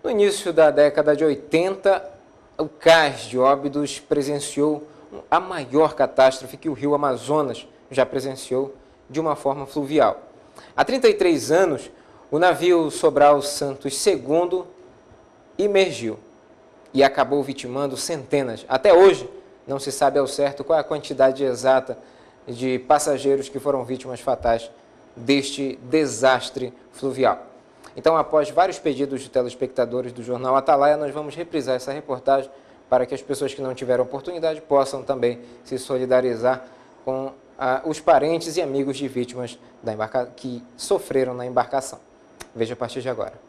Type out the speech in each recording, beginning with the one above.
No início da década de 80, o Cais de Óbidos presenciou a maior catástrofe que o rio Amazonas já presenciou de uma forma fluvial. Há 33 anos, o navio Sobral Santos II imergiu e acabou vitimando centenas. Até hoje, não se sabe ao certo qual é a quantidade exata de passageiros que foram vítimas fatais deste desastre fluvial. Então, após vários pedidos de telespectadores do Jornal Atalaia, nós vamos reprisar essa reportagem para que as pessoas que não tiveram oportunidade possam também se solidarizar com os parentes e amigos de vítimas que sofreram na embarcação. Veja a partir de agora.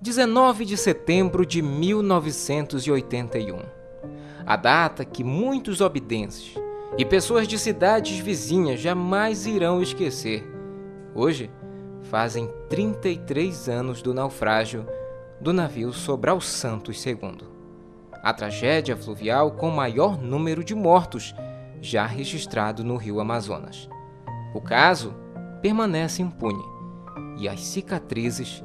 (19 de setembro de 1981). A data que muitos obidenses e pessoas de cidades vizinhas jamais irão esquecer. Hoje, fazem 33 anos do naufrágio do navio Sobral Santos II. A tragédia fluvial com maior número de mortos já registrado no rio Amazonas. O caso permanece impune e as cicatrizes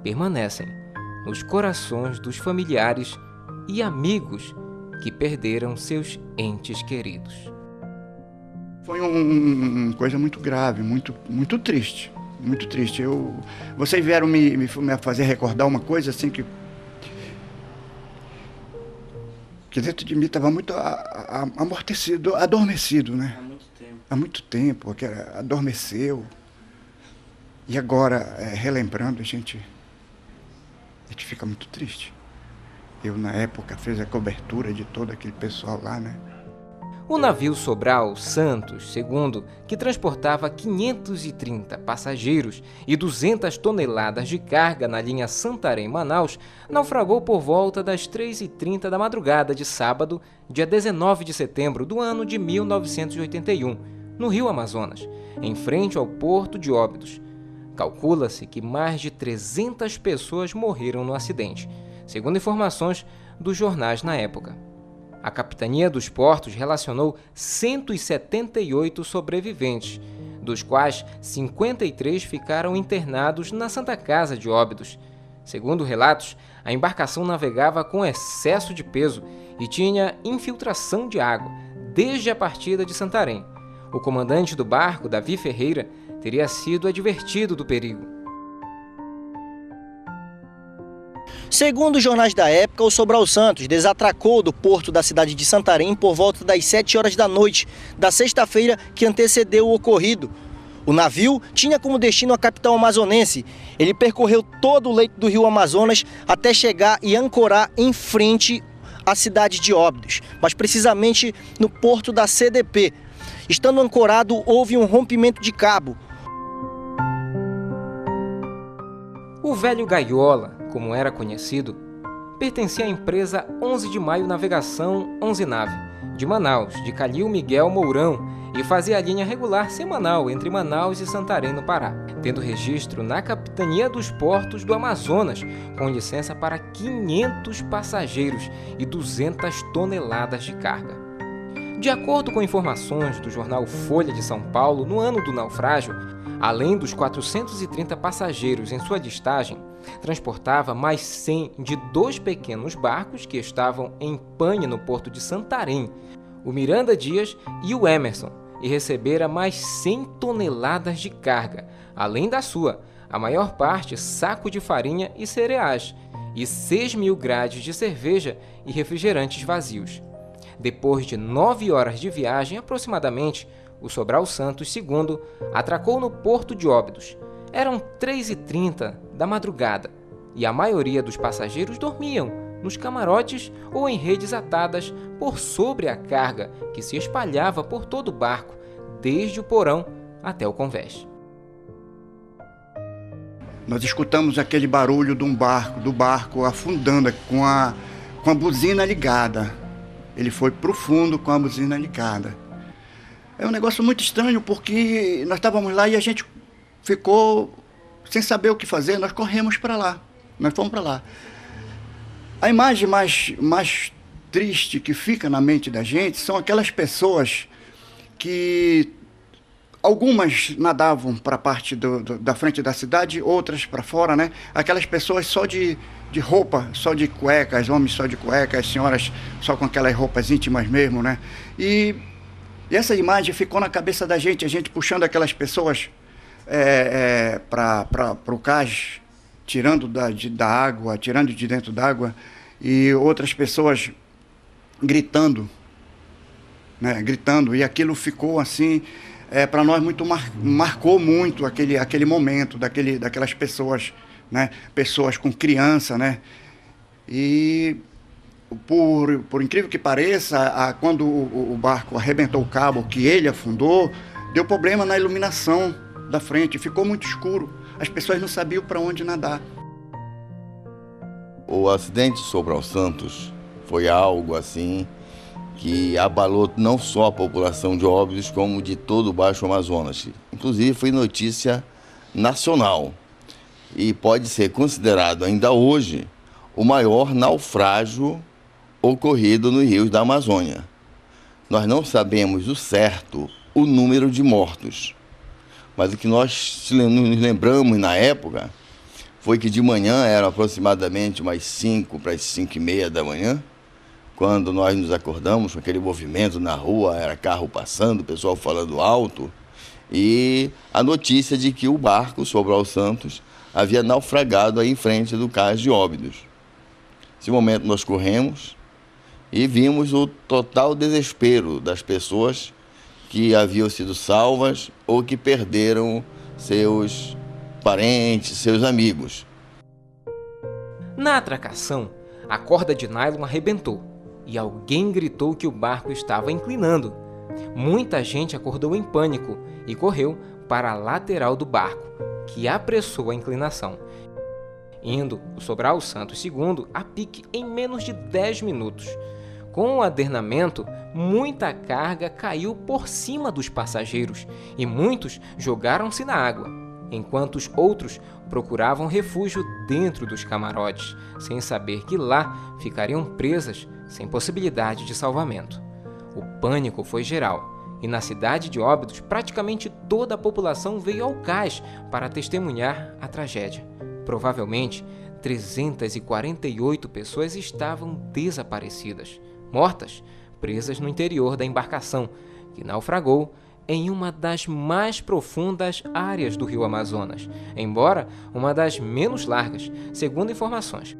permanecem nos corações dos familiares e amigos que perderam seus entes queridos. Foi uma coisa muito grave, muito triste, muito triste. Vocês vieram me fazer recordar uma coisa assim que dentro de mim estava muito amortecido, adormecido, né? Há muito tempo, adormeceu. E agora, relembrando, a gente fica muito triste. Eu, na época, fiz a cobertura de todo aquele pessoal lá, né? O navio Sobral Santos II, que transportava 530 passageiros e 200 toneladas de carga na linha Santarém-Manaus, naufragou por volta das 3h30 da madrugada de sábado, dia 19 de setembro do ano de 1981, no rio Amazonas, em frente ao porto de Óbidos. Calcula-se que mais de 300 pessoas morreram no acidente, segundo informações dos jornais na época. A Capitania dos Portos relacionou 178 sobreviventes, dos quais 53 ficaram internados na Santa Casa de Óbidos. Segundo relatos, a embarcação navegava com excesso de peso e tinha infiltração de água desde a partida de Santarém. O comandante do barco, Davi Ferreira, teria sido advertido do perigo. Segundo os jornais da época, o Sobral Santos desatracou do porto da cidade de Santarém por volta das 7 horas da noite da sexta-feira que antecedeu o ocorrido. O navio tinha como destino a capital amazonense. Ele percorreu todo o leito do rio Amazonas até chegar e ancorar em frente à cidade de Óbidos, mas precisamente no porto da CDP. Estando ancorado, houve um rompimento de cabo. O velho Gaiola, como era conhecido, pertencia à empresa 11 de Maio Navegação 11 Nave, de Manaus, de Calil Miguel Mourão, e fazia a linha regular semanal entre Manaus e Santarém, no Pará, tendo registro na Capitania dos Portos do Amazonas, com licença para 500 passageiros e 200 toneladas de carga. De acordo com informações do jornal Folha de São Paulo, no ano do naufrágio, além dos 430 passageiros em sua listagem, transportava mais 100 de 2 pequenos barcos que estavam em pane no porto de Santarém, o Miranda Dias e o Emerson, e recebera mais 100 toneladas de carga, além da sua, a maior parte saco de farinha e cereais, e 6.000 grades de cerveja e refrigerantes vazios. Depois de 9 horas de viagem aproximadamente, o Sobral Santos II atracou no porto de Óbidos. Eram 3h30 da madrugada e a maioria dos passageiros dormiam nos camarotes ou em redes atadas por sobre a carga que se espalhava por todo o barco, desde o porão até o convés. Nós escutamos aquele barulho do barco afundando com a buzina ligada. Ele foi para o fundo com a buzina ligada. É um negócio muito estranho, porque nós estávamos lá e a gente ficou sem saber o que fazer. Nós corremos para lá, nós fomos para lá. A imagem mais triste que fica na mente da gente são aquelas pessoas que algumas nadavam para a parte da frente da cidade, outras para fora, né? Aquelas pessoas só de roupa, só de cuecas, homens só de cuecas, senhoras só com aquelas roupas íntimas mesmo, né? E essa imagem ficou na cabeça da gente, a gente puxando aquelas pessoas para o cais, tirando da água, tirando de dentro d'água, e outras pessoas gritando, né? Gritando, e aquilo ficou assim... para nós marcou muito aquele momento daquelas pessoas, né? Pessoas com criança, né? E por incrível que pareça, quando o barco arrebentou o cabo, que ele afundou, deu problema na iluminação da frente, ficou muito escuro, as pessoas não sabiam para onde nadar. O acidente de Sobral Santos foi algo assim que abalou não só a população de Óbidos, como de todo o Baixo Amazonas. Inclusive foi notícia nacional e pode ser considerado ainda hoje o maior naufrágio ocorrido nos rios da Amazônia. Nós não sabemos o certo o número de mortos, mas o que nós nos lembramos na época foi que de manhã, eram aproximadamente umas 5 para as 5:30 da manhã, quando nós nos acordamos com aquele movimento na rua, era carro passando, o pessoal falando alto, e a notícia de que o barco Sobral Santos havia naufragado aí em frente do cais de Óbidos. Nesse momento nós corremos e vimos o total desespero das pessoas que haviam sido salvas ou que perderam seus parentes, seus amigos. Na atracação, a corda de nylon arrebentou e alguém gritou que o barco estava inclinando. Muita gente acordou em pânico e correu para a lateral do barco, que apressou a inclinação, indo o Sobral Santos II a pique em menos de 10 minutos. Com o adernamento, muita carga caiu por cima dos passageiros e muitos jogaram-se na água, enquanto os outros procuravam refúgio dentro dos camarotes, sem saber que lá ficariam presas sem possibilidade de salvamento. O pânico foi geral, e na cidade de Óbidos praticamente toda a população veio ao cais para testemunhar a tragédia. Provavelmente, 348 pessoas estavam desaparecidas, mortas, presas no interior da embarcação, que naufragou em uma das mais profundas áreas do rio Amazonas, embora uma das menos largas, segundo informações.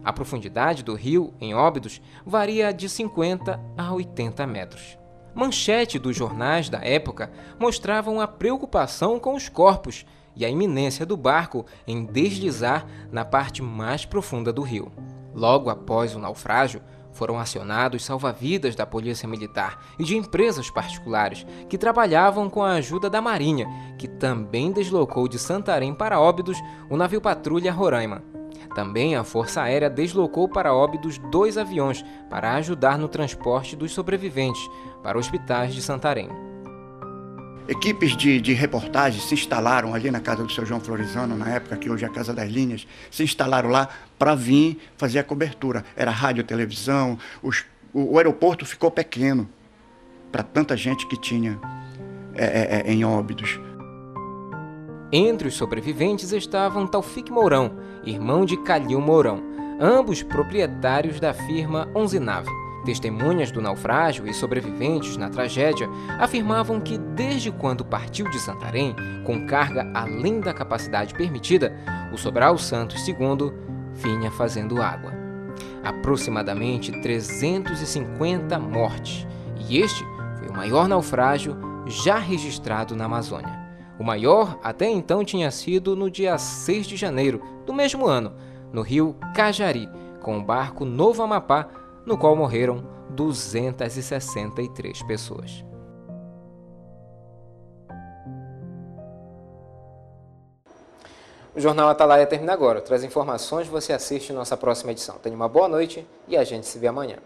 A profundidade do rio, em Óbidos, varia de 50 a 80 metros. Manchetes dos jornais da época mostravam a preocupação com os corpos e a iminência do barco em deslizar na parte mais profunda do rio. Logo após o naufrágio, foram acionados salva-vidas da Polícia Militar e de empresas particulares que trabalhavam com a ajuda da Marinha, que também deslocou de Santarém para Óbidos o navio patrulha Roraima. Também a Força Aérea deslocou para Óbidos 2 aviões para ajudar no transporte dos sobreviventes para hospitais de Santarém. Equipes de reportagem se instalaram ali na casa do seu João Florizano, na época que hoje é a Casa das Linhas, se instalaram lá para vir fazer a cobertura. Era rádio, televisão, o aeroporto ficou pequeno para tanta gente que tinha em Óbidos. Entre os sobreviventes estavam Taufik Mourão, irmão de Calil Mourão, ambos proprietários da firma 11 Nave. Testemunhas do naufrágio e sobreviventes na tragédia afirmavam que desde quando partiu de Santarém, com carga além da capacidade permitida, o Sobral Santos II vinha fazendo água. Aproximadamente 350 mortes, e este foi o maior naufrágio já registrado na Amazônia. O maior até então tinha sido no dia 6 de janeiro do mesmo ano, no rio Cajari, com o barco Novo Amapá, no qual morreram 263 pessoas. O Jornal Atalaia termina agora. Outras informações você assiste em nossa próxima edição. Tenha uma boa noite e a gente se vê amanhã.